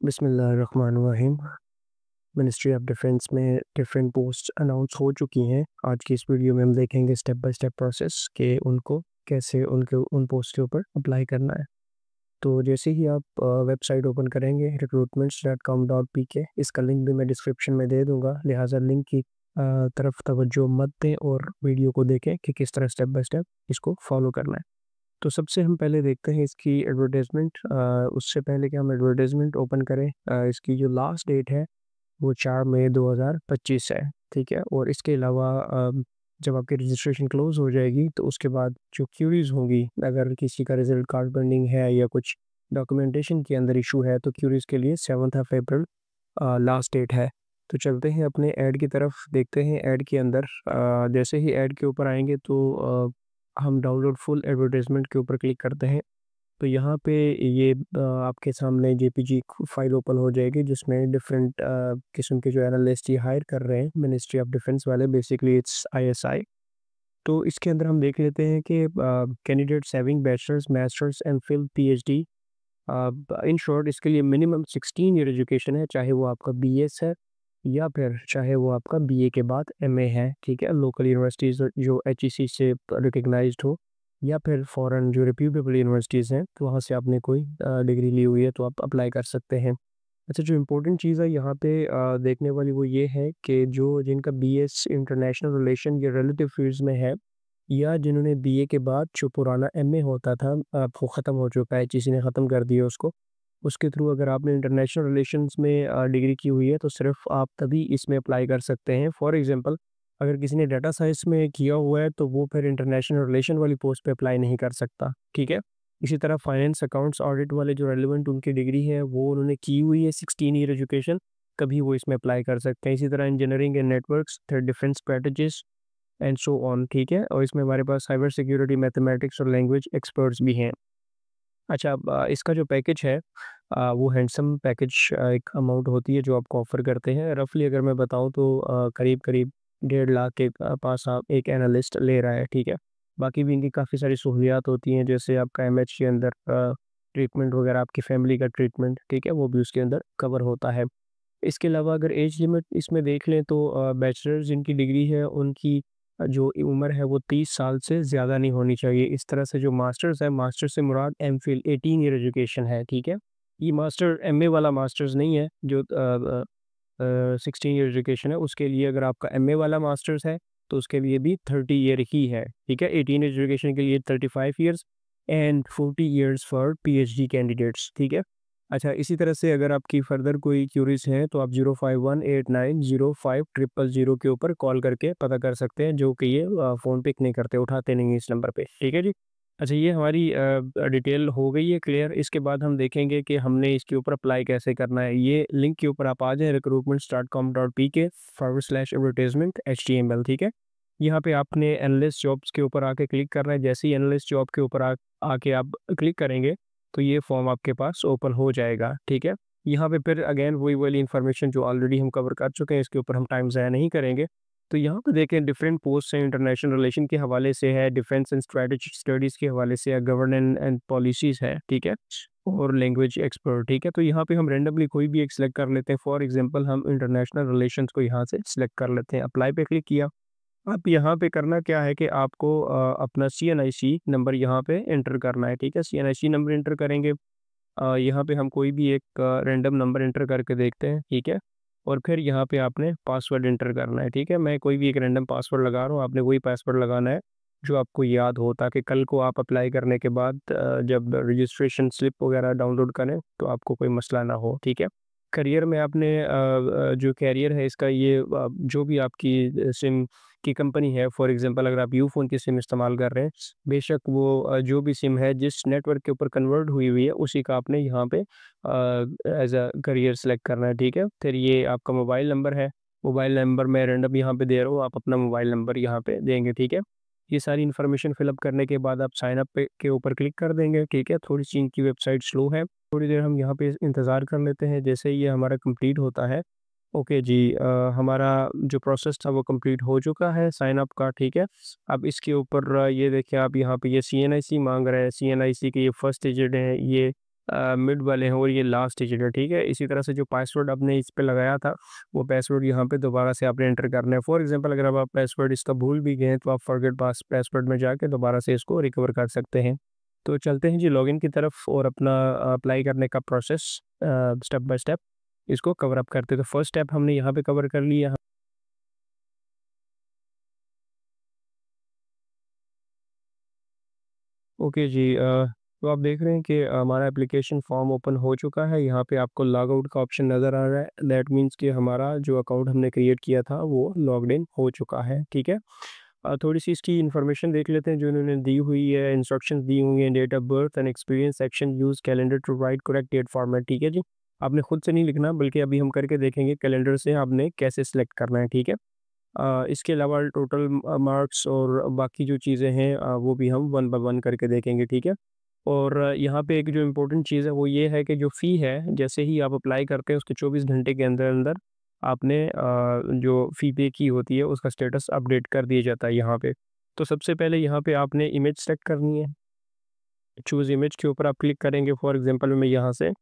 बिस्मिल्लाहिर्रहमानिर्रहीम। Ministry of defence में different post announce हो चुकी हैं। आज की इस वीडियो में हम देखेंगे स्टेप बाय स्टेप प्रोसेस कि उनको कैसे उनके उन पोस्ट के ऊपर अप्लाई करना है। तो जैसे ही आप वेबसाइट ओपन करेंगे recruitments.com.pk, इसका लिंक भी मैं डिस्क्रिप्शन में दे दूंगा, लिहाजा लिंक की तरफ तवज्जो मत दें और वीडियो को देखें कि किस तरह स्टेप बाय स्टेप इसको फॉलो करना है। तो सबसे हम पहले देखते हैं इसकी एडवर्टाइजमेंट। उससे पहले कि हम एडवर्टाइजमेंट ओपन करें, इसकी जो लास्ट डेट है वो 4 मई 2025 है, ठीक है। और इसके अलावा जब आपकी रजिस्ट्रेशन क्लोज हो जाएगी तो उसके बाद जो क्यूरीज होंगी, अगर किसी का रिजल्ट कार्ड पेंडिंग है या कुछ डॉक्यूमेंटेशन के अंदर इशू है, तो क्यूरीज के लिए 7 अप्रैल लास्ट डेट है। तो चलते हैं अपने ऐड की तरफ, देखते हैं ऐड के अंदर। जैसे ही ऐड के ऊपर आएंगे तो हम डाउनलोड फुल एडवर्टाइजमेंट के ऊपर क्लिक करते हैं। तो यहाँ पे ये आपके सामने जेपीजी फाइल ओपन हो जाएगी, जिसमें डिफरेंट किस्म के जो एनालिस्ट ये हायर कर रहे हैं मिनिस्ट्री ऑफ डिफेंस वाले, बेसिकली इट्स आईएसआई। तो इसके अंदर हम देख लेते हैं कि candidates having bachelors masters and phil PhD, in short इसके लिए मिनिमम 16 ईयर एजुकेशन है, चाहे वो आपका बीएस है या फिर चाहे वो आपका बीए के बाद एमए है, ठीक है। लोकल यूनिवर्सिटीज़ जो एचईसी से रिकग्नाइज्ड हो या फिर फॉरेन जो रिप्यूटेबल यूनिवर्सिटीज़ हैं, तो वहाँ से आपने कोई डिग्री ली हुई है तो आप अप्लाई कर सकते हैं। अच्छा, जो इम्पोर्टेंट चीज़ है यहाँ पे देखने वाली वो ये है कि जो जिनका बीएस इंटरनेशनल रिलेशन या रिलेटिव फील्ड्स में है, या जिन्होंने बीए के बाद जो पुराना एमए होता था वो ख़त्म हो चुका है, किसी ने ख़त्म कर दिया उसको, उसके थ्रू अगर आपने इंटरनेशनल रिलेशंस में डिग्री की हुई है तो सिर्फ आप तभी इसमें अप्लाई कर सकते हैं। फॉर एग्जांपल, अगर किसी ने डाटा साइंस में किया हुआ है तो वो फिर इंटरनेशनल रिलेशन वाली पोस्ट पे अप्लाई नहीं कर सकता, ठीक है। इसी तरह फाइनेंस अकाउंट्स ऑडिट वाले जो रेलिवेंट उनकी डिग्री है वो उन्होंने की हुई है 16 ईयर एजुकेशन, कभी वो इसमें अप्लाई कर सकते हैं। इसी तरह इंजीनियरिंग एंड नेटवर्क्स, फिर defence strategies and so on, ठीक है। और इसमें हमारे पास साइबर सिक्योरिटी, मैथमेटिक्स और लैंग्वेज एक्सपर्ट्स भी हैं। अच्छा, अब इसका जो पैकेज है वो हैंडसम पैकेज एक अमाउंट होती है जो आपको ऑफ़र करते हैं। रफ़ली अगर मैं बताऊँ तो करीब-करीब 1.5 लाख के पास आप एक एनालिस्ट ले रहा है, ठीक है। बाकी भी इनकी काफ़ी सारी सहूलियात होती हैं, जैसे आपका एमएच के अंदर ट्रीटमेंट वगैरह, आपकी फैमिली का ट्रीटमेंट, ठीक है, वो भी उसके अंदर कवर होता है। इसके अलावा अगर एज लिमिट इसमें देख लें तो बैचलर्स जिनकी डिग्री है उनकी जो उम्र है वो 30 साल से ज़्यादा नहीं होनी चाहिए। इस तरह से जो मास्टर्स है, मास्टर्स से मुराद एमफिल 18 ईयर एजुकेशन है, ठीक है। ये मास्टर एमए वाला मास्टर्स नहीं है जो 16 ईयर एजुकेशन है, उसके लिए अगर आपका एमए वाला मास्टर्स है तो उसके लिए भी 30 ईयर ही है, ठीक है। 18 एजुकेशन के लिए 35 years and 40 years for PhD candidates, ठीक है। अच्छा, इसी तरह से अगर आपकी फर्दर कोई क्यूरीज हैं तो आप 0518905000 के ऊपर कॉल करके पता कर सकते हैं, जो कि ये फ़ोन पिक नहीं करते, उठाते नहीं हैं इस नंबर पे, ठीक है जी। अच्छा, ये हमारी डिटेल हो गई है क्लियर। इसके बाद हम देखेंगे कि हमने इसके ऊपर अप्लाई कैसे करना है। ये लिंक के ऊपर आप आ जाएँ, recruitments.com.pk/advertisement HTML, ठीक है। यहाँ पे आपने एनालिस्ट जॉब्स के ऊपर आके क्लिक करना है। जैसे ही एनालिस्ट जॉब के ऊपर आके आप क्लिक करेंगे तो ये फॉर्म आपके पास ओपन हो जाएगा, ठीक है। यहाँ पे फिर अगेन वही वाली इन्फॉर्मेशन जो ऑलरेडी हम कवर कर चुके हैं, इसके ऊपर हम टाइम ज़ाया नहीं करेंगे। तो यहाँ पे देखें डिफरेंट पोस्ट हैं, इंटरनेशनल रिलेशन के हवाले से है, डिफेंस एंड स्ट्रेटेजिक स्टडीज़ के हवाले से है, गवर्नेंस एंड पॉलिसीज़ है, ठीक है, और लैंग्वेज एक्सपर्ट, ठीक है। तो यहाँ पे हम रैंडमली कोई भी एक सिलेक्ट कर लेते हैं। फॉर एग्जांपल हम इंटरनेशनल रिलेशंस को यहाँ से सिलेक्ट कर लेते हैं। अप्लाई पे क्लिक किया। अब यहाँ पे करना क्या है कि आपको अपना सीएनआईसी नंबर यहाँ पे एंटर करना है, ठीक है। सीएनआईसी नंबर एंटर करेंगे, यहाँ पे हम कोई भी एक रैंडम नंबर एंटर करके देखते हैं, ठीक है। और फिर यहाँ पे आपने पासवर्ड एंटर करना है, ठीक है। मैं कोई भी एक रैंडम पासवर्ड लगा रहा हूँ, आपने वही पासवर्ड लगाना है जो आपको याद हो, ताकि कल को आप अप्लाई करने के बाद जब रजिस्ट्रेशन स्लिप वगैरह डाउनलोड करें तो आपको कोई मसला ना हो, ठीक है। करियर में आपने जो कैरियर है इसका, ये जो भी आपकी सिम की कंपनी है, फॉर एग्जांपल अगर आप यूफ़ोन की सिम इस्तेमाल कर रहे हैं, बेशक वो जो भी सिम है जिस नेटवर्क के ऊपर कन्वर्ट हुई हुई है उसी का आपने यहाँ पे एज़ अ करियर सेलेक्ट करना है, ठीक है। फिर ये आपका मोबाइल नंबर है, मोबाइल नंबर मैं रैंडम यहाँ पे दे रहा हूँ, आप अपना मोबाइल नंबर यहाँ पे देंगे, ठीक है। ये सारी इन्फॉर्मेशन फिलअप करने के बाद आप साइन अप पे के ऊपर क्लिक कर देंगे, ठीक है। थोड़ी-सी इनकी वेबसाइट स्लो है, थोड़ी देर हम यहाँ पे इंतज़ार कर लेते हैं। जैसे ही ये हमारा कंप्लीट होता है, ओके जी, हमारा जो प्रोसेस था वो कंप्लीट हो चुका है साइन अप का, ठीक है। अब इसके ऊपर ये देखिए, आप यहाँ पे ये सीएनआईसी मांग रहे हैं, सीएनआईसी के ये फर्स्ट डिजिट है, ये मिड वाले हैं और ये लास्ट डिजिट है, ठीक है। इसी तरह से जो पासवर्ड आपने इस पे लगाया था, वो पासवर्ड यहाँ पे दोबारा से आपने एंटर करना है। फॉर एग्जांपल अगर अब आप पासवर्ड इसका भूल भी गए हैं, तो आप फॉरगेट पासवर्ड में जाके दोबारा से इसको रिकवर कर सकते हैं। तो चलते हैं जी लॉगिन की तरफ और अपना अप्लाई करने का प्रोसेस स्टेप बाय स्टेप इसको कवर अप करते हैं। तो फर्स्ट स्टेप हमने यहाँ पे कवर कर लिया। ओके जी, तो आप देख रहे हैं कि हमारा एप्लीकेशन फॉर्म ओपन हो चुका है। यहाँ पे आपको लॉग आउट का ऑप्शन नज़र आ रहा है। दैट मीन्स कि हमारा जो अकाउंट हमने क्रिएट किया था वो लॉग्ड इन हो चुका है, ठीक है। थोड़ी सी इसकी इन्फॉर्मेशन देख लेते हैं जो इन्होंने दी हुई है। इंस्ट्रक्शंस दी हुई हैं, date of birth and experience section, use calendar to write correct date format, ठीक है जी। आपने खुद से नहीं लिखना, बल्कि अभी हम करके देखेंगे कैलेंडर से आपने कैसे सिलेक्ट करना है, ठीक है। इसके अलावा टोटल मार्क्स और बाकी जो चीज़ें हैं वो भी हम वन बाय वन करके देखेंगे, ठीक है। और यहाँ पे एक जो इम्पोर्टेंट चीज़ है वो ये है कि जो फ़ी है, जैसे ही आप अप्लाई करते हैं उसके 24 घंटे के अंदर-अंदर आपने जो फ़ी पे की होती है उसका स्टेटस अपडेट कर दिया जाता है यहाँ पे। तो सबसे पहले यहाँ पे आपने इमेज सेलेक्ट करनी है। चूज़ इमेज के ऊपर आप क्लिक करेंगे। फॉर एग्ज़ाम्पल मैं यहाँ से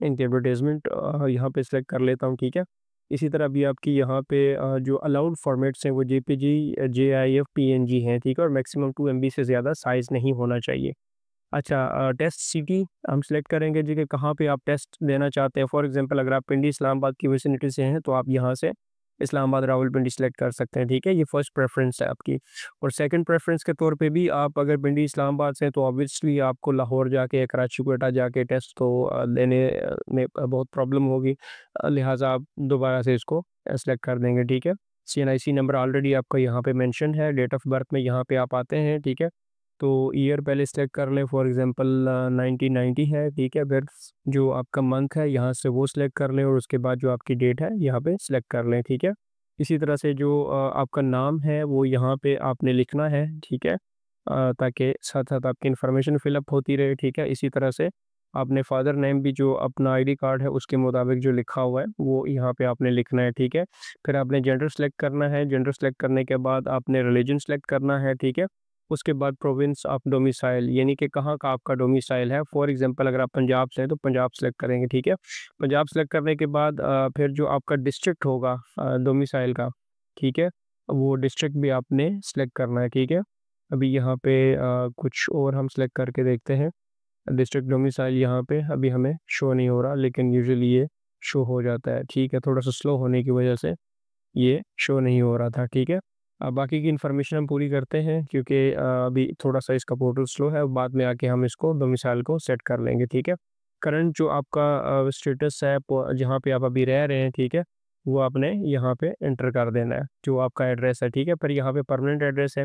इनकी एडवर्टाइज़मेंट यहाँ पे सिलेक्ट कर लेता हूँ, ठीक है। इसी तरह भी आपकी यहाँ पे जो अलाउड फॉर्मेट्स हैं वो जेपीजी, जेआईएफ, पीएनजी हैं, ठीक है। और मैक्सिमम 2 एमबी से ज़्यादा साइज़ नहीं होना चाहिए। अच्छा, टेस्ट सिटी हम सिलेक्ट करेंगे जी कि कहाँ पे आप टेस्ट देना चाहते हैं। फॉर एग्ज़ाम्पल अगर आप पिंडी इस्लामाबाद की विसिनिटी से हैं तो आप यहाँ से इस्लामाबाद रावलपिंडी सेलेक्ट कर सकते हैं, ठीक है। ये फर्स्ट प्रेफ़रेंस है आपकी। और सेकंड प्रेफ़रेंस के तौर पे भी आप अगर पिंडी इस्लामाबाद से हैं तो ऑब्वियसली आपको लाहौर जाके या कराची, क्वेटा जाके टेस्ट तो देने में बहुत प्रॉब्लम होगी। लिहाज़ा आप दोबारा से इसको सेलेक्ट कर देंगे, ठीक है। सीएनआईसी नंबर ऑलरेडी आपका यहाँ पे मेंशन है। डेट ऑफ़ बर्थ में यहाँ पे आप आते हैं, ठीक है। तो ईयर पहले सेलेक्ट कर लें। फॉर एग्ज़ाम्पल 1990 है, ठीक है। फिर जो आपका मंथ है यहाँ से वो सिलेक्ट कर लें और उसके बाद जो आपकी डेट है यहाँ पे सिलेक्ट कर लें, ठीक है। इसी तरह से जो आपका नाम है वो यहाँ पे आपने लिखना है, ठीक है। ताकि साथ-साथ आपकी इन्फॉर्मेशन फ़िल अप होती रहे, ठीक है। इसी तरह से आपने फ़ादर नेम भी जो अपना आईडी कार्ड है उसके मुताबिक जो लिखा हुआ है वो यहाँ पे आपने लिखना है, ठीक है। फिर आपने जेंडर सेलेक्ट करना है। जेंडर सेलेक्ट करने के बाद आपने रिलीजन सेलेक्ट करना है, ठीक है। उसके बाद प्रोविंस ऑफ डोमिसाइल, यानी कि कहाँ का आपका डोमिसाइल है। फॉर एग्जांपल अगर आप पंजाब से हैं तो पंजाब सेलेक्ट करेंगे, ठीक है। पंजाब सेलेक्ट करने के बाद फिर जो आपका डिस्ट्रिक्ट होगा डोमिसाइल का, ठीक है, वो डिस्ट्रिक्ट भी आपने सेलेक्ट करना है, ठीक है। अभी यहाँ पे कुछ और हम सेलेक्ट करके देखते हैं। डिस्ट्रिक्ट डोमिसाइल यहाँ पे अभी हमें शो नहीं हो रहा, लेकिन यूजुअली ये शो हो जाता है, ठीक है। थोड़ा सा स्लो होने की वजह से ये शो नहीं हो रहा था, ठीक है। बाकी की इन्फॉर्मेशन हम पूरी करते हैं क्योंकि अभी थोड़ा-सा इसका पोर्टल स्लो है, बाद में आके हम इसको डोमिसाइल को सेट कर लेंगे, ठीक है। करंट जो आपका स्टेटस है प जहाँ पे आप अभी रह रहे हैं, ठीक है, वो आपने यहाँ पे एंटर कर देना है, जो आपका एड्रेस है, ठीक है। पर यहाँ पे परमानेंट एड्रेस है।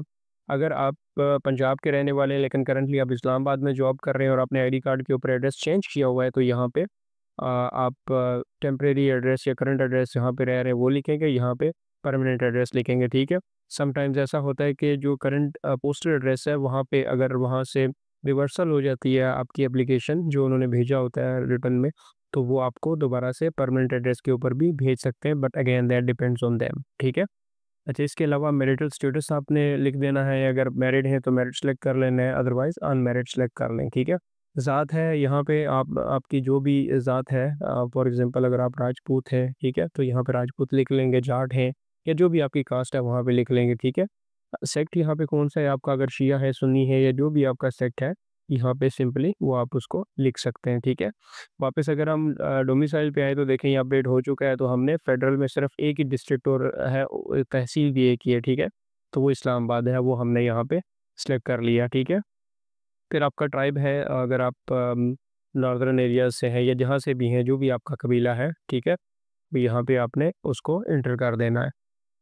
अगर आप पंजाब के रहने वाले हैं लेकिन करंटली आप इस्लामाबाद में जॉब कर रहे हैं और आपने आईडी कार्ड के ऊपर एड्रेस चेंज किया हुआ है, तो यहाँ पे आप टेम्परेरी एड्रेस या करंट एड्रेस जहाँ पे रह रहे हैं वो लिखेंगे, यहाँ पे परमानेंट एड्रेस लिखेंगे, ठीक है। समटाइम्स ऐसा होता है कि जो करंट पोस्टल एड्रेस है वहाँ पे अगर वहाँ से रिवर्सल हो जाती है आपकी एप्लीकेशन जो उन्होंने भेजा होता है रिटर्न में, तो वो आपको दोबारा से परमानेंट एड्रेस के ऊपर भी भेज सकते हैं, but again that depends on them, ठीक है। अच्छा, इसके अलावा मैरिटल स्टेटस आपने लिख देना है। अगर मैरिड हैं तो मैरिड सेलेक्ट कर लेना है, अदरवाइज़ अनमैरिड सेलेक्ट कर लें, ठीक है। ज़ात है यहाँ पे आप आपकी जो भी ज़ात है, फॉर एग्ज़ाम्पल अगर आप राजपूत हैं, ठीक है, तो यहाँ पे राजपूत लिख लेंगे। जाट हैं या जो भी आपकी कास्ट है वहाँ पे लिख लेंगे, ठीक है। सेक्ट यहाँ पे कौन-सा है आपका, अगर शिया है, सुन्नी है या जो भी आपका सेक्ट है, यहाँ पे सिंपली वो आप उसको लिख सकते हैं, ठीक है। वापस अगर हम डोमिसाइल पे आए तो देखें ये अपडेट हो चुका है, तो हमने फेडरल में सिर्फ एक ही डिस्ट्रिक्ट और है, तहसील भी एक ही है, ठीक है। तो वो इस्लामाबाद है, वो हमने यहाँ पे सेलेक्ट कर लिया, ठीक है। फिर आपका ट्राइब है, अगर आप नॉर्दर्न एरियाज़ से हैं या जहाँ से भी हैं, जो भी आपका कबीला है, ठीक है, तो यहाँ पे आपने उसको एंटर कर देना है।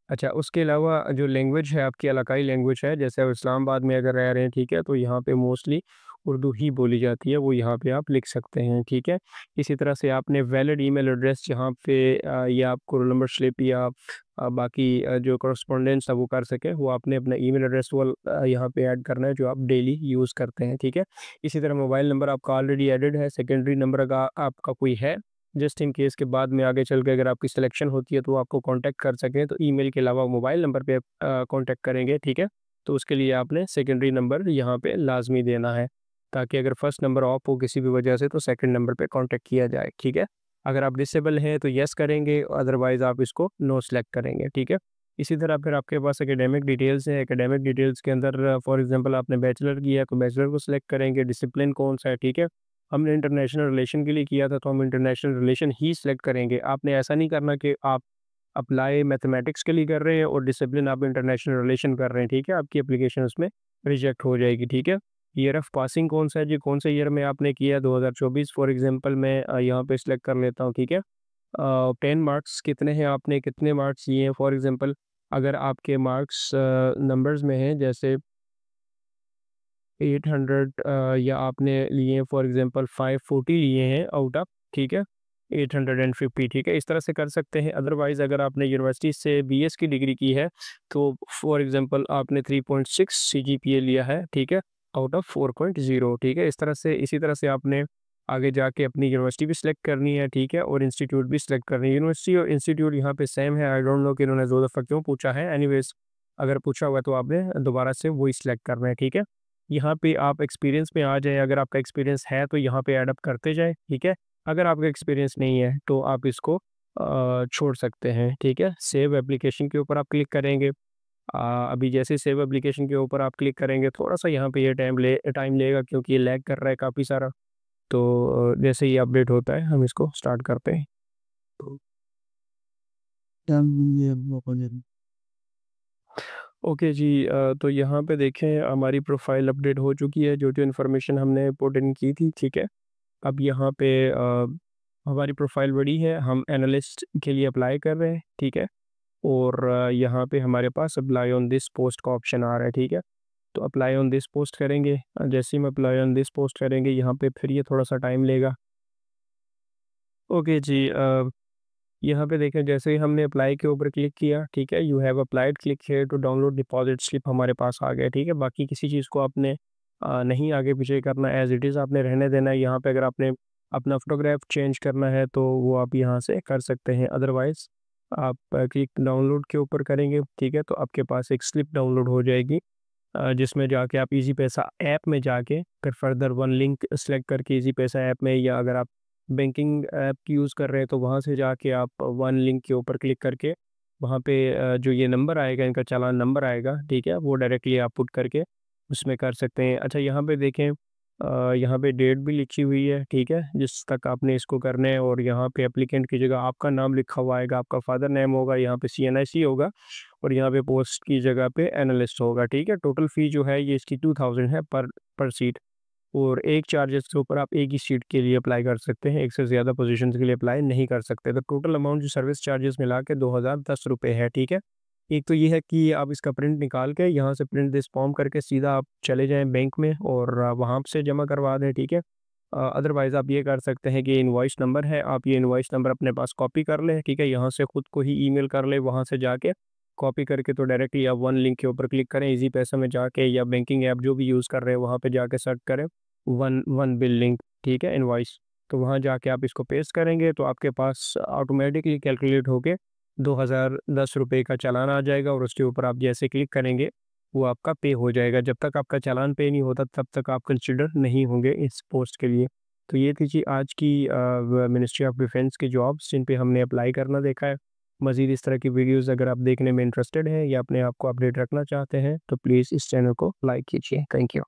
अच्छा, उसके अलावा जो लैंग्वेज है आपकी इलाकाई लैंग्वेज है, जैसे आप इस्लामाबाद में अगर रह रहे हैं, ठीक है, तो यहाँ पे मोस्टली उर्दू ही बोली जाती है, वो यहाँ पे आप लिख सकते हैं, ठीक है। इसी तरह से आपने वैलिड ईमेल एड्रेस जहाँ पे या आपको रोल नंबर स्लिप या बाकी जो कॉरेस्पॉन्डेंस है वो कर सके, वो आपने अपना ईमेल एड्रेस वो यहाँ पे ऐड करना है जो आप डेली यूज़ करते हैं, ठीक है। इसी तरह मोबाइल नंबर आपका ऑलरेडी एडेड है। सेकेंडरी नंबर अगर आपका कोई है, जस्ट इन केस के बाद में आगे चल के अगर आपकी सिलेक्शन होती है तो वो आपको कांटेक्ट कर सकें, तो ईमेल के अलावा मोबाइल नंबर पे कांटेक्ट करेंगे, ठीक है। तो उसके लिए आपने सेकेंडरी नंबर यहाँ पे लाजमी देना है। ताकि अगर फर्स्ट नंबर ऑफ हो किसी भी वजह से तो सेकंड नंबर पे कांटेक्ट किया जाए, ठीक है। अगर आप डिसेबल हैं तो यस करेंगे, अदरवाइज़ आप इसको नो सेलेक्ट करेंगे, ठीक है। इसी तरह फिर आपके पास एकेडमिक डिटेल्स हैं, एकेडमिक डिटेल्स के अंदर फॉर एग्जांपल आपने बैचलर किया तो बैचलर को सिलेक्ट करेंगे, डिसिप्लिन कौन-सा है, ठीक है। हमने इंटरनेशनल रिलेशन के लिए किया था तो हम इंटरनेशनल रिलेशन ही सिलेक्ट करेंगे। आपने ऐसा नहीं करना कि आप अप्लाई मैथमेटिक्स के लिए कर रहे हैं और डिसिप्लिन आप इंटरनेशनल रिलेशन कर रहे हैं, ठीक है। आपकी एप्लीकेशन उसमें रिजेक्ट हो जाएगी, ठीक है। ईयर ऑफ पासिंग कौन-सा है जी, कौन से ईयर में आपने किया, 2024 फॉर एग्जांपल मैं यहाँ पे सिलेक्ट कर लेता हूँ, ठीक है। 10 मार्क्स कितने हैं, आपने कितने मार्क्स लिए हैं फॉर एग्जांपल अगर आपके मार्क्स नंबर्स में हैं जैसे 800 या आपने लिए फॉर एग्जांपल 540 लिए हैं आउट ऑफ, ठीक है, 850, ठीक है, इस तरह से कर सकते हैं। अदरवाइज़ अगर आपने यूनिवर्सिटी से बीएस की डिग्री की है तो फॉर एग्जांपल आपने 3.6 सीजीपीए लिया है, ठीक है, आउट ऑफ 4.0, ठीक है। इसी तरह से आपने आगे जाके अपनी यूनिवर्सिटी भी सिलेक्ट करनी है, ठीक है, और इंस्टीट्यूट भी सिलेक्ट करनी है। यूनिवर्सिटी और इंस्टीट्यूट यहाँ पे सेम है, आई डोंट नो कि इन्होंने 2 दफ़ा क्यों पूछा है, एनीवेज़ अगर पूछा हुआ है तो आपने दोबारा से वही सिलेक्ट करना है, ठीक है। यहाँ पे आप एक्सपीरियंस में आ जाएँ, अगर आपका एक्सपीरियंस है तो यहाँ पे ऐड अप करते जाएँ, ठीक है। अगर आपका एक्सपीरियंस नहीं है तो आप इसको छोड़ सकते हैं, ठीक है। सेव एप्लीकेशन के ऊपर आप क्लिक करेंगे। अभी जैसे सेव एप्लीकेशन के ऊपर आप क्लिक करेंगे थोड़ा-सा यहाँ पे ये टाइम लेगा क्योंकि ये लैग कर रहा है काफ़ी सारा। तो जैसे ही अपडेट होता है हम इसको स्टार्ट करते हैं। ओके जी, तो यहाँ पे देखें हमारी प्रोफाइल अपडेट हो चुकी है, जो-जो इन्फॉर्मेशन हमने पुट इन की थी, ठीक है। अब यहाँ पे हमारी प्रोफाइल बड़ी है, हम एनालिस्ट के लिए अप्लाई कर रहे हैं, ठीक है। और यहाँ पे हमारे पास अप्लाई ऑन दिस पोस्ट का ऑप्शन आ रहा है, ठीक है। तो अप्लाई ऑन दिस पोस्ट करेंगे, जैसे ही हम अप्लाई ऑन दिस पोस्ट करेंगे यहाँ पे फिर ये थोड़ा-सा टाइम लेगा। ओके जी, यहाँ पे देखें जैसे ही हमने अप्लाई के ऊपर क्लिक किया, ठीक है, you have applied, click here to download deposit slip हमारे पास आ गया, ठीक है। बाकी किसी चीज़ को आपने नहीं आगे पीछे करना, एज़ इट इज़ आपने रहने देना है। यहाँ पे अगर आपने अपना फ़ोटोग्राफ चेंज करना है तो वो आप यहाँ से कर सकते हैं, अदरवाइज़ आप क्लिक डाउनलोड के ऊपर करेंगे, ठीक है, तो आपके पास एक स्लिप डाउनलोड हो जाएगी, जिसमें जाके आप ईज़ी पैसा ऐप में जाके फिर फर्दर वन लिंक सेलेक्ट करके ईज़ी पैसा ऐप में, या अगर आप बैंकिंग ऐप यूज़ कर रहे हैं तो वहाँ से जाके आप वन लिंक के ऊपर क्लिक करके वहाँ पे जो ये नंबर आएगा, इनका चालान नंबर आएगा, ठीक है, वो डायरेक्टली आप पुट करके उसमें कर सकते हैं। अच्छा यहाँ पे देखें, यहाँ पे डेट भी लिखी हुई है, ठीक है, जिस तक आपने इसको करना है, और यहाँ पे एप्लीकेंट की जगह आपका नाम लिखा हुआ आएगा, आपका फादर नेम होगा, यहाँ पे CNIC होगा, और यहाँ पे पोस्ट की जगह पे एनालिस्ट होगा, ठीक है। टोटल फ़ी जो है ये इसकी 2000 है पर सीट, और एक चार्जेस के ऊपर आप एक ही सीट के लिए अप्लाई कर सकते हैं, एक से ज़्यादा पोजीशंस के लिए अप्लाई नहीं कर सकते। तो टोटल अमाउंट जो सर्विस चार्जेस मिला के 2010 रुपये है, ठीक है। एक तो ये है कि आप इसका प्रिंट निकाल के यहाँ से प्रिंट दिस फॉर्म करके सीधा आप चले जाएँ बैंक में और वहाँ से जमा करवा दें, ठीक है। अदरवाइज़ आप ये कर सकते हैं कि इनवॉइस नंबर है, आप ये इनवॉइस नंबर अपने पास कॉपी कर लें, ठीक है, यहाँ से खुद को ही ईमेल कर लें, वहाँ से जाके कॉपी करके तो डायरेक्टली आप वन लिंक के ऊपर क्लिक करें, ईज़ी पैसा में जाके या बैंकिंग ऐप जो भी यूज़ कर रहे हैं वहाँ पे जाके सर्च करें वन वन बिल लिंक, ठीक है, इनवॉइस। तो वहाँ जाके आप इसको पेस्ट करेंगे तो आपके पास ऑटोमेटिकली कैलकुलेट होके 2010 रुपये का चालान आ जाएगा, और उसके ऊपर आप जैसे क्लिक करेंगे वो आपका पे हो जाएगा। जब तक आपका चालान पे नहीं होता तब तक आप कंसिडर नहीं होंगे इस पोस्ट के लिए। तो ये थी जी आज की मिनिस्ट्री ऑफ डिफेंस की जॉब्स जिन पे हमने अप्लाई करना देखा है। मज़ीद इस तरह की वीडियोज़ अगर आप देखने में इंटरेस्टेड हैं या अपने आप को अपडेट रखना चाहते हैं तो प्लीज़ इस चैनल को लाइक कीजिए। Thank you.